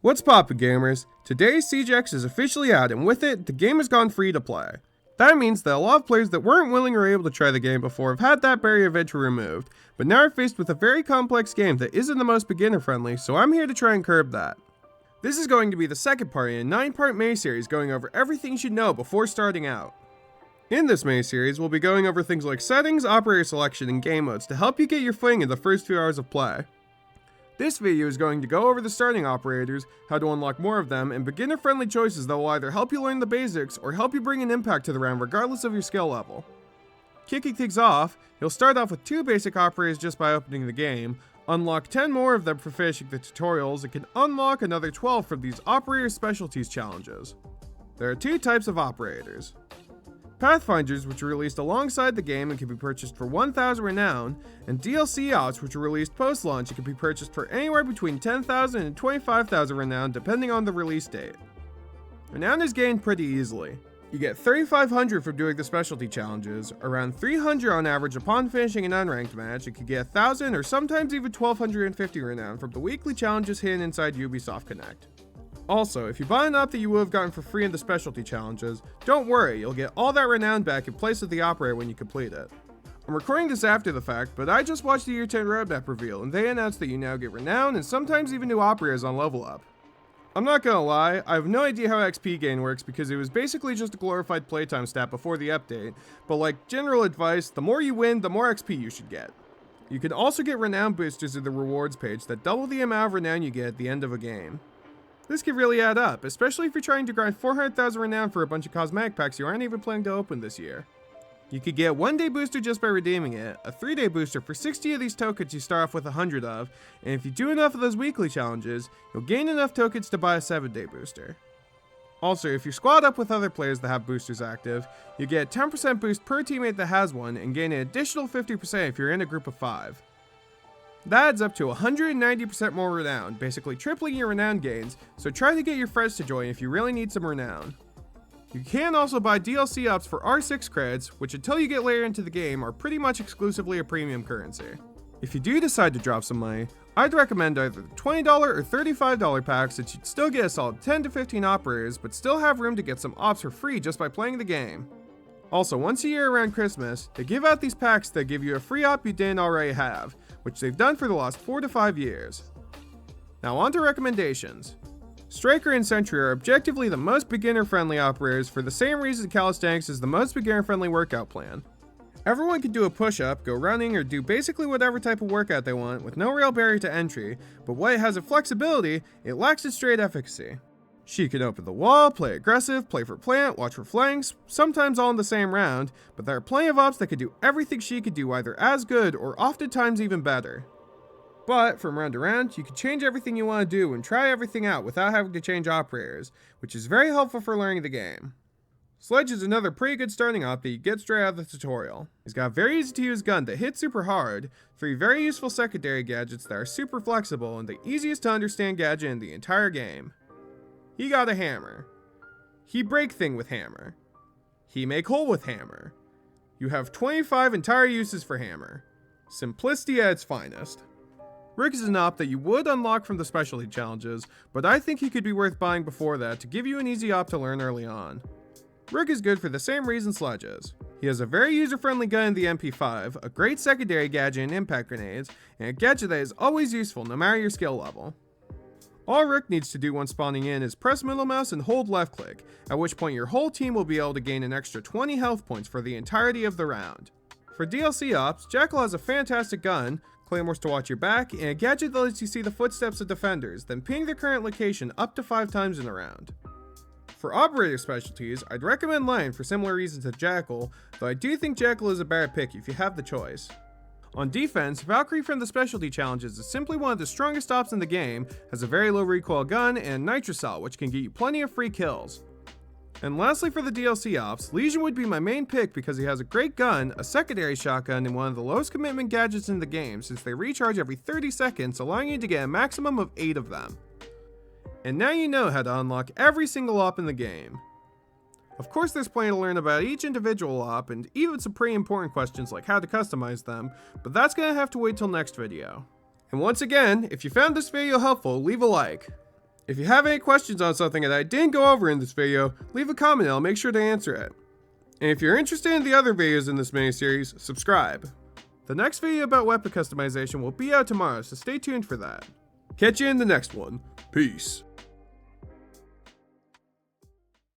What's poppin' gamers? Today's Siegex is officially out, and with it, the game has gone free to play. That means that a lot of players that weren't willing or able to try the game before have had that barrier of entry removed, but now are faced with a very complex game that isn't the most beginner friendly, so I'm here to try and curb that. This is going to be the second part in a 9-part May series going over everything you should know before starting out. In this May series, we'll be going over things like settings, operator selection, and game modes to help you get your footing in the first few hours of play. This video is going to go over the starting operators, how to unlock more of them, and beginner-friendly choices that will either help you learn the basics or help you bring an impact to the round regardless of your skill level. Kicking things off, you'll start off with 2 basic operators just by opening the game, unlock 10 more of them for finishing the tutorials, and can unlock another 12 from these operator specialties challenges. There are 2 types of operators. Pathfinders, which were released alongside the game and can be purchased for 1,000 renown, and DLC ops, which were released post-launch and can be purchased for anywhere between 10,000 and 25,000 renown depending on the release date. Renown is gained pretty easily. You get 3,500 from doing the specialty challenges, around 300 on average upon finishing an unranked match, and can get 1,000 or sometimes even 1,250 renown from the weekly challenges hidden inside Ubisoft Connect. Also, if you buy an op that you would have gotten for free in the specialty challenges, don't worry, you'll get all that renown back in place of the operator when you complete it. I'm recording this after the fact, but I just watched the Year 10 roadmap reveal, and they announced that you now get renown and sometimes even new operators on level up. I'm not gonna lie, I have no idea how XP gain works because it was basically just a glorified playtime stat before the update, but like general advice, the more you win, the more XP you should get. You can also get renown boosters in the rewards page that double the amount of renown you get at the end of a game. This could really add up, especially if you're trying to grind 400,000 renown for a bunch of cosmetic packs you aren't even planning to open this year. You could get a 1-day booster just by redeeming it, a 3-day booster for 60 of these tokens you start off with 100 of, and if you do enough of those weekly challenges, you'll gain enough tokens to buy a 7-day booster. Also, if you squad up with other players that have boosters active, you get a 10% boost per teammate that has one, and gain an additional 50% if you're in a group of 5. That adds up to 190% more renown, basically tripling your renown gains, so try to get your friends to join if you really need some renown. You can also buy DLC ops for R6 credits, which until you get later into the game are pretty much exclusively a premium currency. If you do decide to drop some money, I'd recommend either the $20 or $35 packs that you'd still get a solid 10 to 15 operators, but still have room to get some ops for free just by playing the game. Also, once a year around Christmas, they give out these packs that give you a free op you didn't already have, which they've done for the last 4 to 5 years. Now on to recommendations. Striker and Sentry are objectively the most beginner-friendly operators for the same reason calisthenics is the most beginner-friendly workout plan. Everyone can do a push-up, go running, or do basically whatever type of workout they want with no real barrier to entry, but what it has in flexibility, it lacks its straight efficacy. She can open the wall, play aggressive, play for plant, watch for flanks, sometimes all in the same round, but there are plenty of ops that can do everything she could do either as good or oftentimes even better. But from round to round, you can change everything you want to do and try everything out without having to change operators, which is very helpful for learning the game. Sledge is another pretty good starting op that you get straight out of the tutorial. He's got a very easy to use gun that hits super hard, 3 very useful secondary gadgets that are super flexible, and the easiest to understand gadget in the entire game. He got a hammer. He break thing with hammer. He make hole with hammer. You have 25 entire uses for hammer. Simplicity at its finest. Rick is an op that you would unlock from the specialty challenges, but I think he could be worth buying before that to give you an easy op to learn early on. Rick is good for the same reason Sledge is. He has a very user-friendly gun in the MP5, a great secondary gadget in impact grenades, and a gadget that is always useful no matter your skill level. All Rick needs to do when spawning in is press middle mouse and hold left click, at which point your whole team will be able to gain an extra 20 health points for the entirety of the round. For DLC ops, Jackal has a fantastic gun, claymores to watch your back, and a gadget that lets you see the footsteps of defenders, then ping their current location up to 5 times in a round. For operator specialties, I'd recommend Lion for similar reasons to Jackal, though I do think Jackal is a better pick if you have the choice. On defense, Valkyrie from the specialty challenges is simply one of the strongest ops in the game, has a very low recoil gun, and Nitrocell, which can get you plenty of free kills. And lastly for the DLC ops, Legion would be my main pick because he has a great gun, a secondary shotgun, and one of the lowest commitment gadgets in the game since they recharge every 30 seconds, allowing you to get a maximum of 8 of them. And now you know how to unlock every single op in the game. Of course there's plenty to learn about each individual op and even some pretty important questions like how to customize them, but that's gonna have to wait till next video. And once again, if you found this video helpful, leave a like. If you have any questions on something that I didn't go over in this video, leave a comment and I'll make sure to answer it. And if you're interested in the other videos in this mini-series, subscribe. The next video about weapon customization will be out tomorrow, so stay tuned for that. Catch you in the next one. Peace.